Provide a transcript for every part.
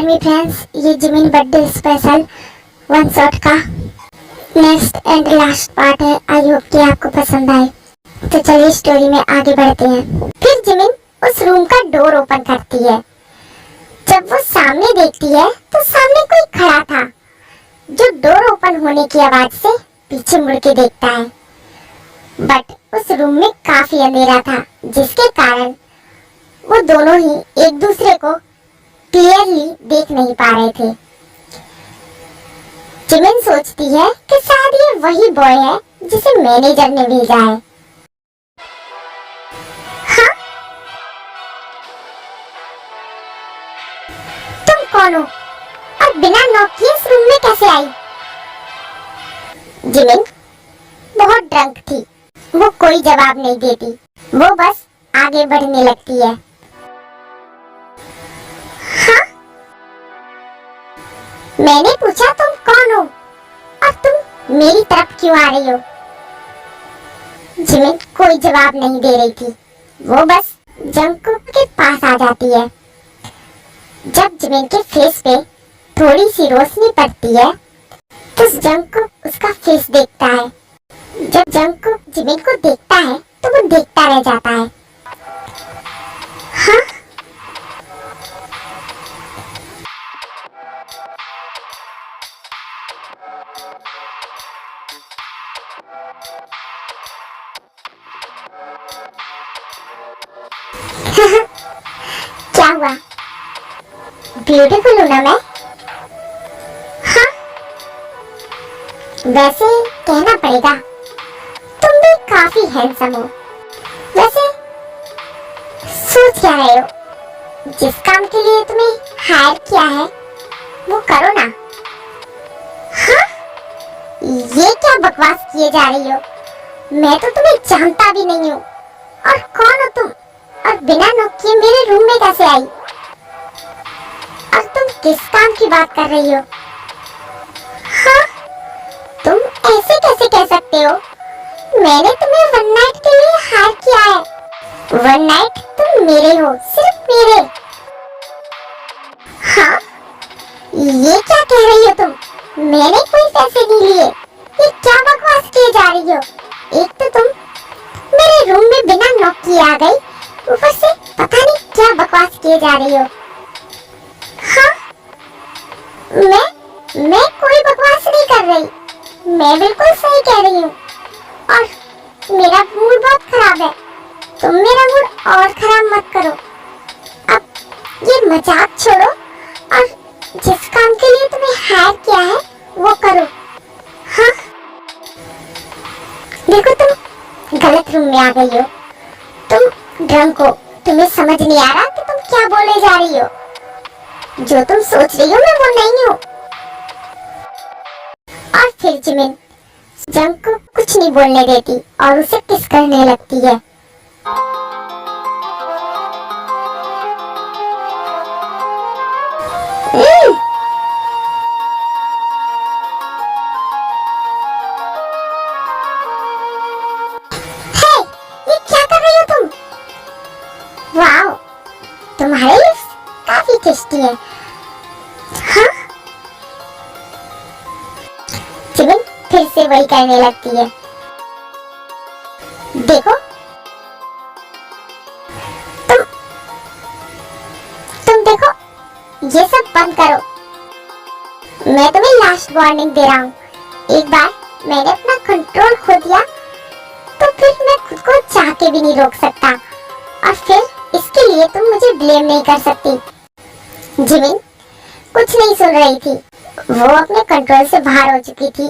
Army friends, ये Jimin birthday special one shot का next and last part है। I hope कि आपको पसंद आए। तो चलिए स्टोरी में आगे बढ़ते हैं। फिर जिमिन उस रूम का डोर ओपन करती है। जब वो सामने देखती है तो सामने कोई खड़ा था, जो डोर ओपन होने की आवाज से पीछे मुड़ के देखता है। बट उस रूम में काफी अंधेरा था, जिसके कारण वो दोनों ही एक दूसरे को क्लियरली देख नहीं पा रहे थे। जिमिन सोचती है कि शायद ये वही बॉय है जिसे मैनेजर ने भेजा है। हाँ? तुम कौन हो और बिना नॉक किए इस रूम में कैसे आई? जिमिन बहुत ड्रंक थी, वो कोई जवाब नहीं देती, वो बस आगे बढ़ने लगती है। हाँ? मैंने पूछा तुम कौन हो और तुम मेरी तरफ क्यों आ रही हो? जिमिन कोई जवाब नहीं दे रही थी, वो बस जंगकुक के पास आ जाती है। जब जिमिन के फेस पे थोड़ी सी रोशनी पड़ती है तो जंगकुक उसका फेस देखता है। जब जंगकुक जिमिन को देखता है तो वो देखता रह जाता है। हाँ? क्या हुआ? ब्यूटीफुल हूँ ना मैं? हाँ? वैसे कहना पड़ेगा तुम भी काफी हैंडसम हो। वैसे सोच क्या रहे हो? जिस काम के लिए तुम्हें हायर किया है वो करो ना। हाँ? ये क्या बकवास किए जा रही हो? मैं तो तुम्हें जानता भी नहीं हूँ। और कौन हो तुम? और बिना नॉक किए मेरे रूम में कैसे आई? और तुम किस काम की बात कर रही हो? हाँ? तुम ऐसे कैसे कह सकते हो? मैंने तुम्हें वन नाइट के लिए हायर किया है। वन नाइट तुम मेरे हो, सिर्फ मेरे। हाँ? ये क्या कह रही हो तुम? मैंने कोई पैसे नहीं लिए। ये क्या बकवास किए जा रही हो? एक तो तुम मेरे रूम में बिना नॉक किए आ गई, ऊपर से पता नहीं क्या बकवास किए जा रही हो। हाँ? मैं कोई बकवास नहीं कर रही, मैं बिल्कुल सही कह रही हूँ। और मेरा मूड बहुत खराब है, तुम मेरा मूड और खराब मत करो। अब ये मजाक छोड़ो और जिस काम के लिए तुम्हें हायर किया है वो करो। हाँ? देखो तुम गलत रूम में आ गई हो, तुम ड्रंक हो, तुम्हें समझ नहीं आ रहा कि तुम क्या बोले जा रही हो। जो तुम सोच रही हो मैं वो नहीं हूँ। और फिर जिमिन जंग को कुछ नहीं बोलने देती और उसे किस करने लगती है। हे, ये क्या कर रही हो तुम? वाओ, तुम्हारे लिप्स काफी टेस्टी है। हाँ? जिमिन फिर से वही करने लगती है। देखो तुम देखो, ये सब बंद करो। मैं तुम्हें लास्ट वार्निंग दे रहा हूँ। एक बार मैंने अपना कंट्रोल खो दिया तो फिर मैं खुद को चाह के भी नहीं रोक सकता, और फिर इसके लिए तुम मुझे ब्लेम नहीं कर सकती। जिमिन कुछ नहीं सुन रही थी, वो अपने कंट्रोल से बाहर हो चुकी थी।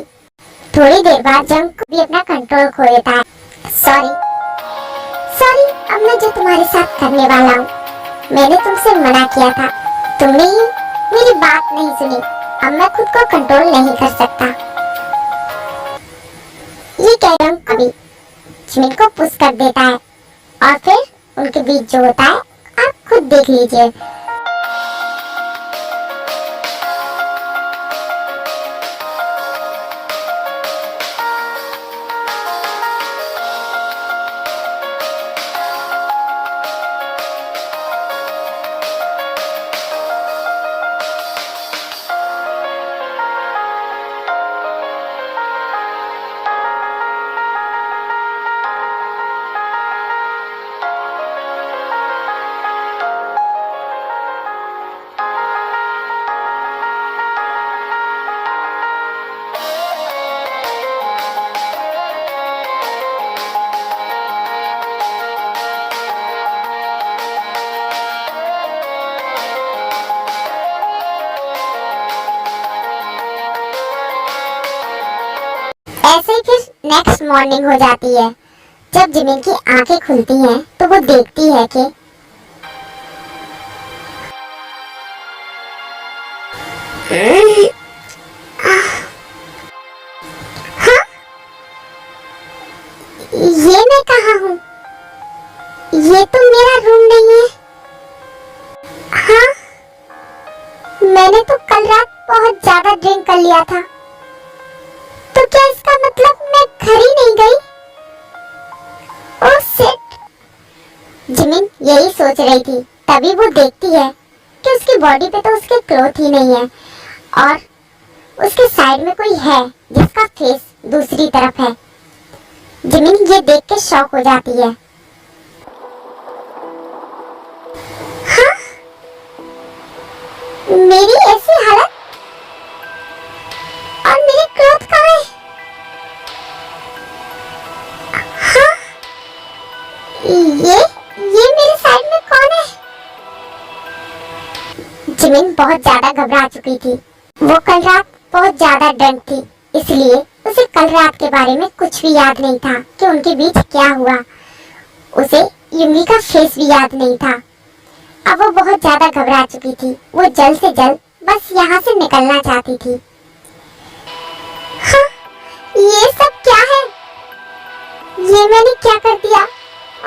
थोड़ी देर बाद जंग भी अपना कंट्रोल खो देता है। सॉरी, अब मैं जो तुम्हारे साथ करने वाला हूँ, मैंने तुमसे मना किया था, तुमने ही मेरी बात नहीं सुनी। अब मैं खुद को कंट्रोल नहीं कर सकता। ये कह जंग अभी जिमिन को पुश कर देता है और फिर उनके बीच जो होता है आप खुद देख लीजिए। ऐसे ही फिर नेक्स्ट मॉर्निंग हो जाती है। जब जिमिन की आंखें खुलती हैं तो वो देखती है कि हाँ, ये मैं कहाँ हूँ? ये तो मेरा रूम नहीं है। हाँ, मैंने तो कल रात बहुत ज्यादा ड्रिंक कर लिया था, तो क्या इसका मतलब मैं घर ही नहीं गई? Oh shit! जिमिन यही सोच रही थी, तभी वो देखती है कि उसकी बॉडी पे तो उसके क्लोथ ही नहीं है और उसके साइड में कोई है जिसका फेस दूसरी तरफ है। जिमिन ये देख के शॉक हो जाती है। हाँ? मेरी ऐसी हालत और मेरे क्लोथ कहाँ है? हाँ? ये मेरे साइड में कौन है? जिमिन बहुत ज्यादा घबरा चुकी थी। वो कल रात बहुत ज्यादा ड्रंक थी, इसलिए उसे कल रात के बारे में कुछ भी याद नहीं था कि उनके बीच क्या हुआ। उसे युंगी का फेस भी याद नहीं था। अब वो बहुत ज्यादा घबरा चुकी थी। वो जल्द से जल्द बस यहाँ से निकलना चाहती थी। हाँ, ये सब क्या है? ये मैंने क्या कर दिया?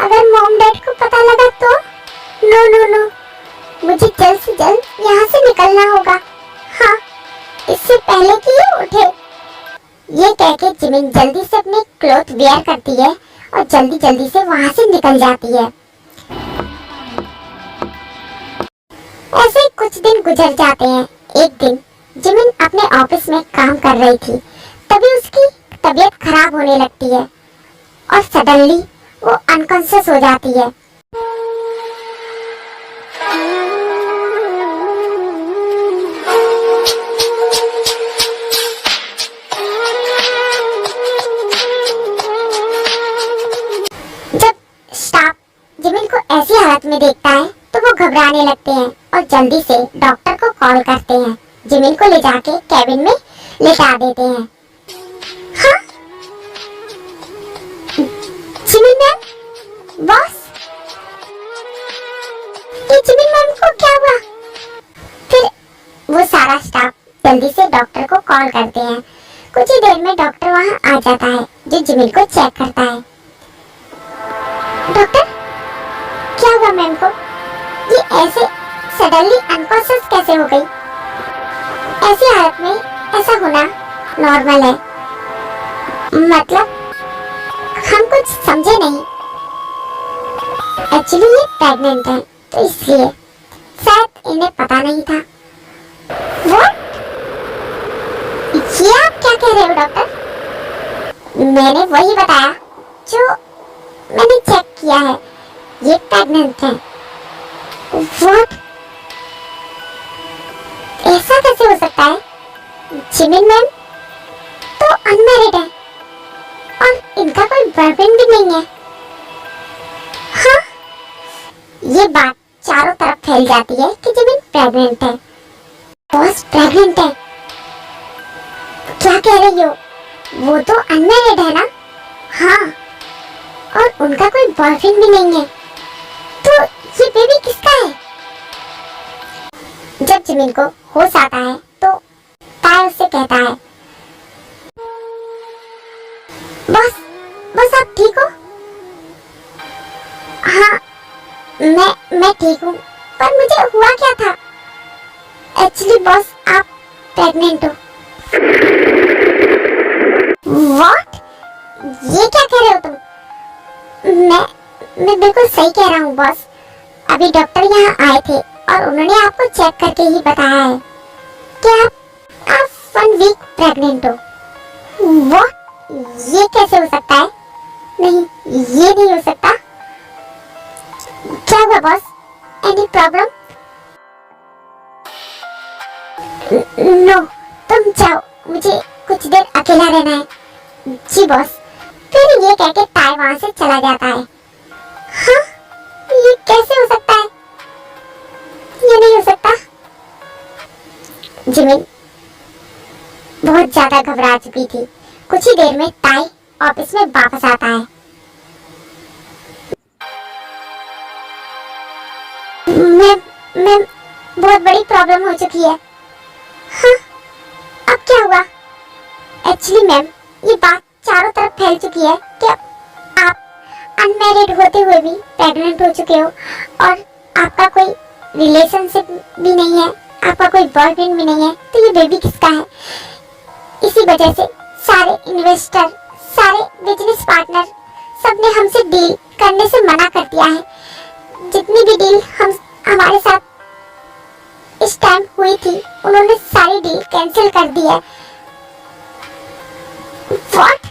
अगर मॉम डैड को पता लगा तो? नो नो नो, मुझे जल्द से जल्द यहाँ से निकलना होगा। हाँ, इससे पहले कि ये उठे। ये कहके जिमिन जल्दी से अपने क्लोथ वेयर करती है और जल्दी जल्दी से वहाँ से निकल जाती है। ऐसे ही कुछ दिन गुजर जाते हैं। एक दिन जिमिन अपने ऑफिस में काम कर रही थी, तभी उसकी तबीयत खराब होने लगती है और सडनली वो अनकॉन्शियस हो जाती है। जब स्टाफ जिमिन को ऐसी हालत में देखता है तो वो घबराने लगते हैं और जल्दी से डॉक्टर को कॉल करते हैं। जिमिन को ले जाके कैबिन में लेटा देते हैं। हाँ? जिमिन मैम, बॉस, ये जिमिन मैम को क्या हुआ? फिर वो सारा स्टाफ जल्दी से डॉक्टर को कॉल करते हैं। कुछ ही देर में डॉक्टर वहाँ आ जाता है जो जिमिन को चेक करता है। डॉक्टर, क्या हुआ मैम को? ये ऐसे सडनली अनकॉन्शियस कैसे हो गई? ऐसी हालत में ऐसा होना नॉर्मल है। मतलब हम कुछ समझे नहीं। एक्चुअली ये प्रेग्नेंट है, तो इसलिए शायद इन्हें पता नहीं था। What? ये आप क्या कह रहे हो डॉक्टर? मैंने वही बताया जो मैंने चेक किया है। ये प्रेग्नेंट है। What? ऐसा कैसे हो सकता है? जिमिन मैम तो अनमैरिड है और इनका कोई बॉयफ्रेंड भी नहीं है। हाँ, ये बात चारों तरफ फैल जाती है कि जिमिन प्रेग्नेंट है। बॉस प्रेग्नेंट है? क्या कह रही हो? वो तो अनमैरिड है ना? हाँ, और उनका कोई बॉयफ्रेंड भी नहीं है। तो ये बेबी किसका है? जब जिमिन को होश आता है तो ताय उससे कहता है, बस बस आप ठीक हो? हाँ, मैं ठीक हूँ, पर मुझे हुआ क्या था? एक्चुअली बॉस आप प्रेग्नेंट हो। व्हाट? ये क्या कह रहे हो तुम? मैं बिल्कुल सही कह रहा हूँ बॉस। अभी डॉक्टर यहाँ आए थे और उन्होंने आपको चेक करके ही बताया है कि आप 1 वीक प्रेग्नेंट हो। व्हाट? ये कैसे हो सकता है? नहीं, ये नहीं हो सकता। क्या हुआ बॉस? Any problem? नो, तुम जाओ, मुझे कुछ देर अकेला रहना है। जी बॉस। फिर ये कहके ताय वहां से चला जाता है। हाँ, ये कैसे हो सकता है? ये नहीं हो सकता। जिमिन बहुत ज्यादा घबरा चुकी थी। कुछ ही देर में ताई ऑफिस में वापस आता है। मैं बहुत बड़ी प्रॉब्लम हो चुकी है। हाँ, अब क्या हुआ? एक्चुअली मैम, ये बात चारों तरफ फैल चुकी है कि आप अनमैरिड होते हुए भी प्रेग्नेंट हो चुके हो और आपका कोई रिलेशनशिप भी नहीं है, आपका कोई बॉयफ्रेंड भी नहीं है, तो ये बेबी किसका है? इसी वजह से सारे इन्वेस्टर, सारे बिजनेस पार्टनर सबने हमसे डील करने से मना कर दिया है। जितनी भी डील हमारे साथ इस टाइम हुई थी, उन्होंने सारी डील कैंसिल कर दी है। What?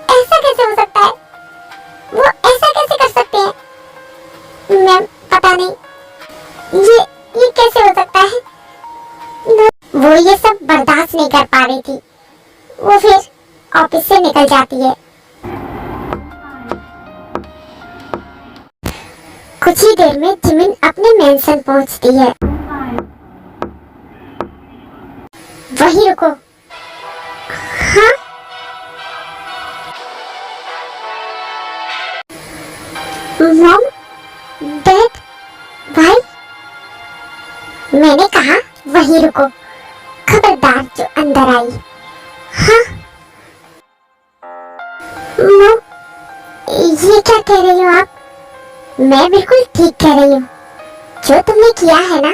ऐसा कैसे हो सकता है? वो ऐसा कैसे कर सकते हैं? मैम, पता नहीं ये कैसे हो सकता है? वो ये सब बर्दाश्त नहीं कर पा रही थी, वो फिर ऑफिस से निकल जाती है। कुछ ही देर में जिमिन अपने मेंशन पहुंचती है। वहीं रुको। हाँ? मॉम, डैड, भाई, मैंने कहा वहीं रुको, खबरदार जो अंदर आई। हाँ? मॉम, ये क्या कह रही हो आप? मैं बिल्कुल ठीक कह रही हूँ। जो तुमने किया है ना,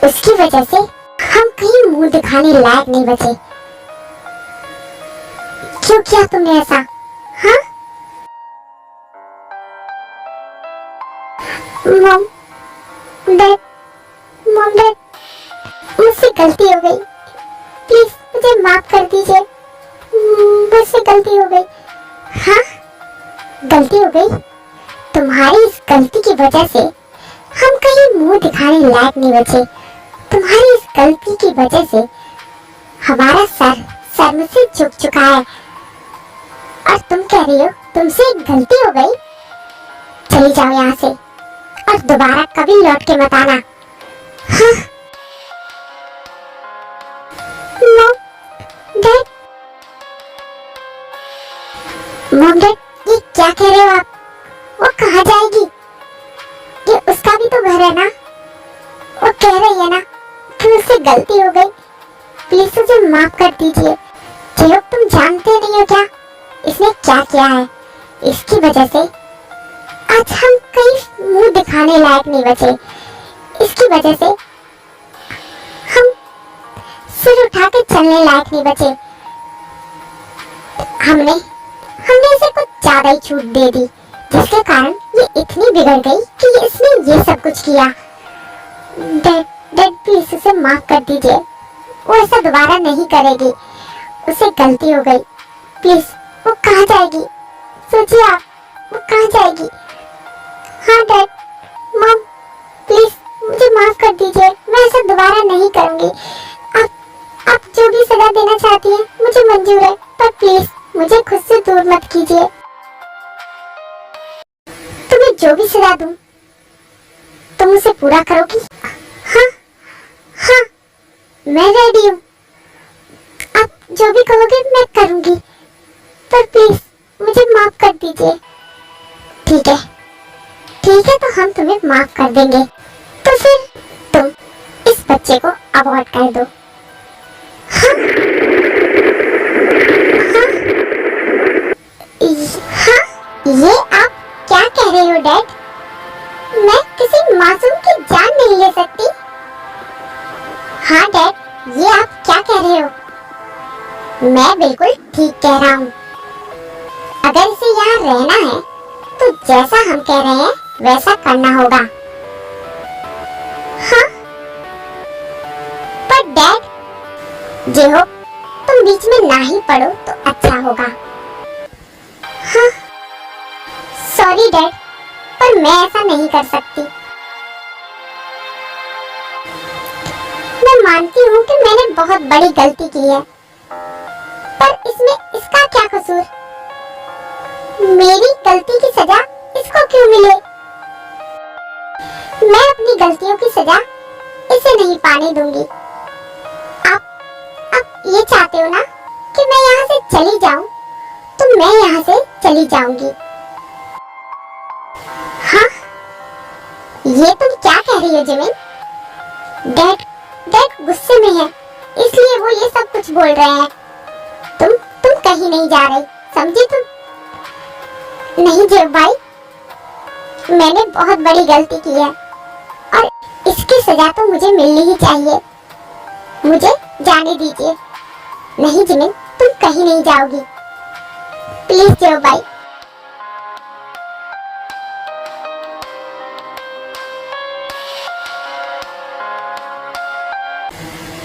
उसकी वजह से हम कहीं मुंह दिखाने लायक नहीं बचे। क्यों किया तुमने ऐसा? हाँ? मॉम, डैड, मुझसे गलती हो गई, प्लीज मुझे माफ कर दीजिए। मुझसे गलती हो गई। हाँ, गलती हो गई? तुम्हारी इस गलती की वजह से हम कहीं मुंह दिखाने लायक नहीं बचे। तुम्हारी इस गलती की वजह से हमारा सर में से झुक चुका है और तुम कह रही हो तुमसे एक गलती हो गई? चली जाओ यहाँ से और दोबारा कभी लौट के मत आना। हाँ? मॉम, डैड, ये क्या कह रहे हो आप? वो कहाँ जाएगी? ये उसका भी तो घर है ना? वो कह रही है ना कि मुझसे गलती हो गई, प्लीज मुझे माफ कर दीजिए। जो तुम जानते नहीं हो क्या इसने क्या किया है? इसकी वजह से आज हम कहीं मुंह दिखाने लायक नहीं बचे। इसकी वजह से हम सिर उठा के चलने लायक नहीं बचे। हमने इसे कुछ ज्यादा ही छूट दे दी, जिसके कारण ये इतनी बिगड़ गई कि इसने ये सब कुछ किया। डैड, प्लीज उसे माफ कर दीजिए। वो ऐसा दोबारा नहीं करेगी। उसे गलती हो गई। प्लीज, वो कहाँ जाएगी? सोचिए आप, वो कहाँ जाएगी? हाँ डैड, मॉम, प्लीज मुझे माफ कर दीजिए। मैं ऐसा दोबारा नहीं करूंगी। आप जो भी सजा देना चाहती हैं मुझे मंजूर है, पर प्लीज मुझे खुद से दूर मत कीजिए। तुम्हें जो भी सजा दूं, तुम उसे पूरा करोगी? हाँ, हाँ, मैं रेडी हूँ। आप जो भी कहोगे मैं करूंगी, पर प्लीज मुझे माफ कर दीजिए। ठीक है, तो हम तुम्हें माफ कर देंगे। तो फिर तुम इस बच्चे को अबॉर्ट कर दो। हाँ? हाँ? ये आप क्या कह रहे हो डैड? मैं किसी मासूम की जान नहीं ले सकती। हाँ डैड, ये आप क्या कह रहे हो? मैं बिल्कुल ठीक कह रहा हूँ। अगर इसे यहाँ रहना है तो जैसा हम कह रहे हैं वैसा करना होगा। हाँ? पर डैड, जे हो तुम बीच में ना ही पड़ो तो अच्छा होगा। हाँ? सॉरी डैड, पर मैं ऐसा नहीं कर सकती। मैं मानती हूँ कि मैंने बहुत बड़ी गलती की है, पर इसमें इसका क्या कसूर? मेरी गलती की सजा इसको क्यों मिले? मैं अपनी गलतियों की सजा इसे नहीं पाने दूंगी। आप ये चाहते हो ना कि मैं यहाँ से चली जाऊं तो मैं यहाँ से चली जाऊंगी। हाँ, ये तुम क्या कह रही हो जिमिन? डैड गुस्से में है, इसलिए वो ये सब कुछ बोल रहे हैं। तुम कहीं नहीं जा रही, समझी तुम? नहीं जेब भाई, मैंने बहुत बड़ी गलती की है और इसकी सजा तो मुझे मिलनी ही चाहिए। मुझे जाने दीजिए। नहीं जिमिन, तुम कहीं नहीं जाओगी, प्लीज जेब भाई।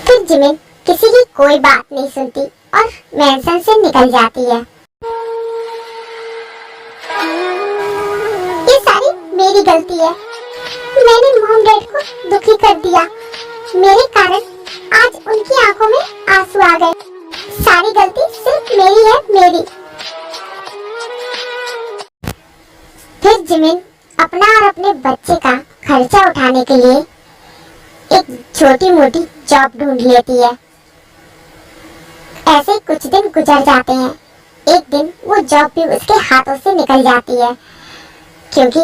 फिर जिमिन किसी की कोई बात नहीं सुनती और मैंसन से निकल जाती है। ये सारी मेरी गलती है, मैंने मॉम डैड को दुखी कर दिया, मेरे कारण आज उनकी आंखों में आंसू आ गए। सारी गलती सिर्फ मेरी है, मेरी। फिर जिमिन अपना और अपने बच्चे का खर्चा उठाने के लिए एक छोटी मोटी जॉब ढूंढ लेती है। ऐसे कुछ दिन गुजर जाते हैं। एक दिन वो जॉब भी उसके हाथों से निकल जाती है, क्योंकि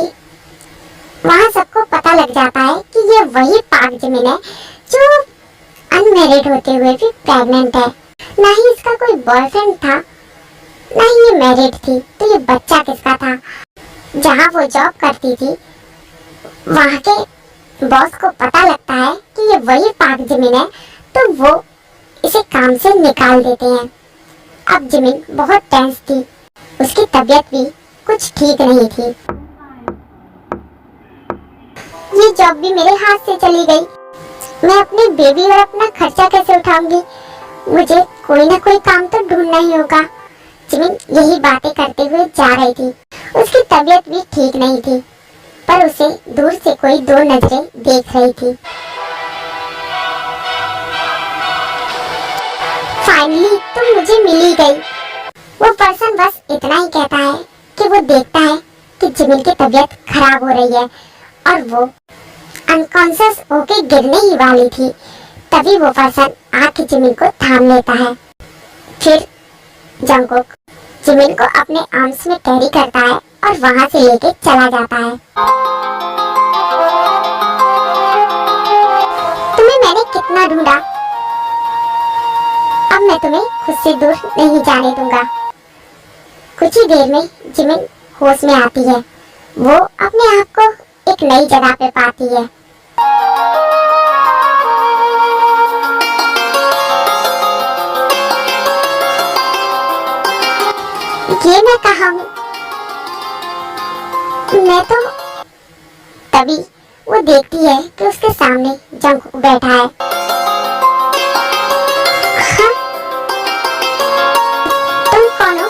वहाँ सबको पता लग जाता है कि ये वही पाक जिमिन है जो अनमैरिड होते हुए भी प्रेग्नेंट है। ना ही इसका कोई बॉयफ्रेंड था, ना ही ये मैरिड थी, तो ये बच्चा किसका था? जहाँ वो जॉब करती थी वहाँ के बॉस को पता लगता है कि ये वही पाक जिमिन है, तो वो इसे काम से निकाल देते हैं। अब जिमिन बहुत टेंस थी, उसकी तबीयत भी कुछ ठीक नहीं थी। ये जॉब भी मेरे हाथ से चली गई, मैं अपने बेबी और अपना खर्चा कैसे उठाऊंगी? मुझे कोई ना कोई काम तो ढूंढना ही होगा। जिमिन यही बातें करते हुए जा रही थी। उसकी तबीयत भी ठीक नहीं थी, पर उसे दूर से कोई दो नजरें देख रही थी। फाइनली तुम मुझे मिल ही गई। वो पर्सन बस इतना ही कहता है कि वो देखता है कि जिमिन की तबीयत खराब हो रही है और वो अनकॉन्शियस होके गिरने ही वाली थी। तभी वो पर्सन आके जिमिन को थाम लेता है। फिर जंगकुक जिमिन को अपने आर्म्स में कैरी करता है और वहां से लेके चला जाता है। तुम्हें मैंने कितना ढूंढा, अब मैं तुम्हें खुद से दूर नहीं जाने दूंगा। कुछ ही देर में जिमिन होश में आती है। वो अपने आप को एक नई जगह पे पाती है। ये मैं कहाँ हूँ? मैं तो तभी वो देखती है कि उसके सामने जंगकुक बैठा है। हाँ? तुम कौन हो?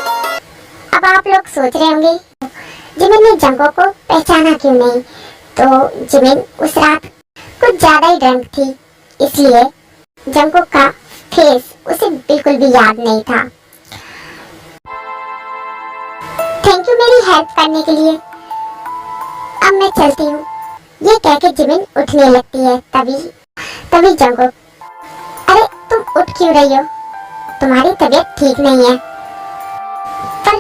अब आप लोग सोच रहे होंगे जिमिन ने जंगकुक को पहचाना क्यों नहीं? तो जिमिन उस रात कुछ ज्यादा ही ड्रंक थी, इसलिए जंगकुक का फेस उसे बिल्कुल भी याद नहीं था। थैंक यू मेरी हेल्प करने के लिए, अब मैं चलती हूँ। ये कहकर जिमिन उठने लगती है। तभी जंगकुक, अरे तुम उठ क्यों रही हो? तुम्हारी तबीयत ठीक नहीं है। पर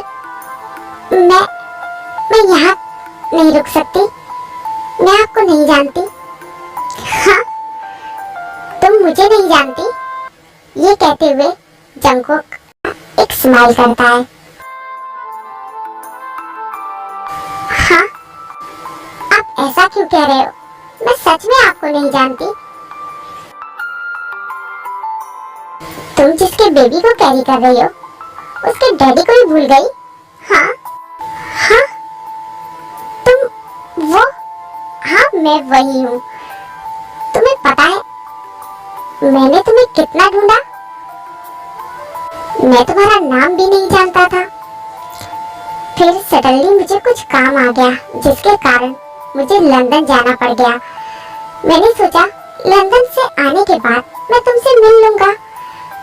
मैं यहाँ नहीं रुक सकती, मैं आपको नहीं जानती। हाँ, तुम मुझे नहीं जानती? ये कहते हुए जंगकुक एक स्माइल करता है। हाँ, आप ऐसा क्यों कह रहे हो? मैं सच में आपको नहीं जानती। तुम जिसके बेबी को कैरी कर रही हो, उसके डैडी को ही भूल गई? हाँ हाँ, तुम वो? हाँ, मैं वही हूँ। तुम्हें पता है मैंने तुम्हें कितना ढूंढा? मैं तुम्हारा नाम भी नहीं जानता था। फिर सडनली मुझे कुछ काम आ गया, जिसके कारण मुझे लंदन जाना पड़ गया। मैंने सोचा लंदन से आने के बाद मैं तुमसे मिल लूंगा,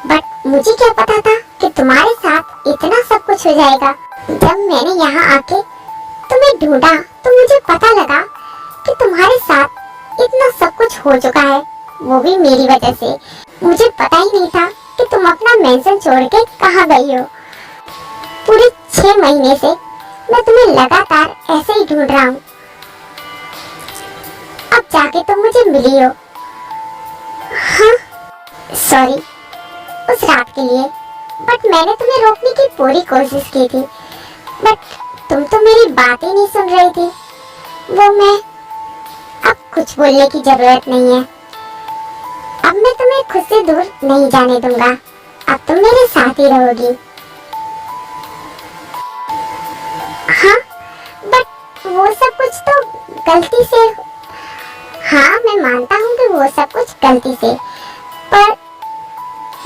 बट मुझे क्या पता था कि तुम्हारे साथ इतना सब कुछ हो जाएगा। जब मैंने यहाँ आके तुम्हें ढूंढा तो मुझे पता लगा कि तुम्हारे साथ इतना सब कुछ हो चुका है, वो भी मेरी वजह से। मुझे पता ही नहीं था कि तुम अपना मेंशन छोड़ के कहाँ गई हो। पूरे 6 महीने से मैं तुम्हें लगातार ऐसे ही ढूंढ रहा हूँ। अब जाके तुम मुझे मिली हो। हाँ, सॉरी उस रात के लिए, बट मैंने तुम्हें रोकने की पूरी कोशिश की थी, बट तुम तो मेरी बात ही नहीं सुन रही थी। वो मैं अब कुछ बोलने की जरूरत नहीं है। अब मैं तुम्हें खुद से दूर नहीं जाने दूंगा। अब तुम मेरे साथ ही रहोगी। हाँ, बट वो सब कुछ तो गलती से। हाँ, मैं मानता हूँ कि वो सब कुछ गलती से, पर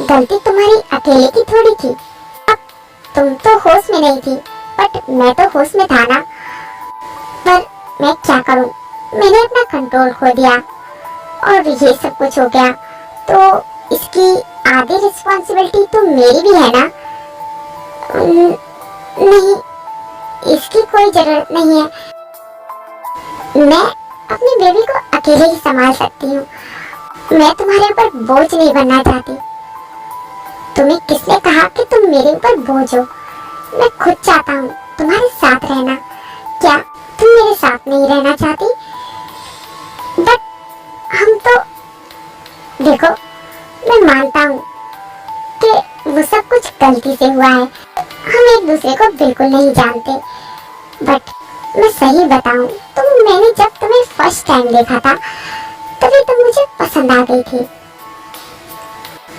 गलती तुम्हारी अकेले की थोड़ी थी। अब तुम तो होश में नहीं थी, बट मैं तो होश में था ना। पर मैं क्या करूँ, मैंने अपना कंट्रोल खो दिया और ये सब कुछ हो गया। तो इसकी आधी रिस्पॉन्सिबिलिटी तो मेरी भी है ना। नहीं, इसकी कोई जरूरत नहीं है। मैं अपनी बेबी को अकेले ही संभाल सकती हूँ। मैं तुम्हारे ऊपर बोझ नहीं बनना चाहती। तुम्हें किसने कहा कि तुम मेरे ऊपर बोझ हो? मैं खुद चाहता हूँ तुम्हारे साथ रहना। क्या तुम मेरे साथ नहीं रहना चाहती? बट हम तो देखो, मैं मानता हूँ कि वो सब कुछ गलती से हुआ है। हम एक दूसरे को बिल्कुल नहीं जानते, बट मैं सही बताऊं तो मैंने जब तुम्हें फर्स्ट टाइम देखा था तभी तुम मुझे पसंद आ गई थी।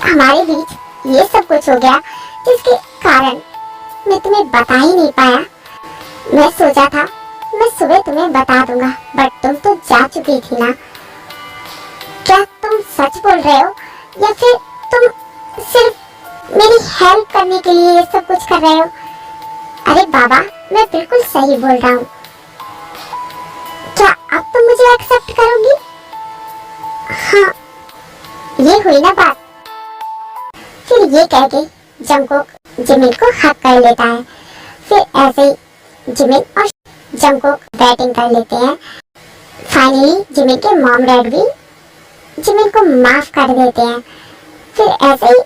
हमारे बीच ये सब कुछ हो गया जिसके कारण मैं तुम्हें बता ही नहीं पाया। मैं सोचा था मैं सुबह तुम्हें बता दूंगा, बट तुम तो जा चुकी थी ना। क्या तुम सच बोल रहे हो या फिर तुम सिर्फ मेरी हेल्प करने के लिए ये सब कुछ कर रहे हो? अरे बाबा, मैं बिल्कुल सही बोल रहा हूँ। क्या अब तुम मुझे एक्सेप्ट करोगी? हाँ, ये हुई ना बात। फिर ये कह के जंगकोक जिमिन को हक कर लेता है। फिर ऐसे ही जिमिन और जंगकोक बैटिंग कर लेते हैं। फाइनली जिमिन के मॉम डैड भी जिमिन को माफ कर देते हैं। फिर ऐसे ही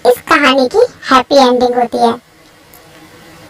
इस कहानी की हैप्पी एंडिंग होती है।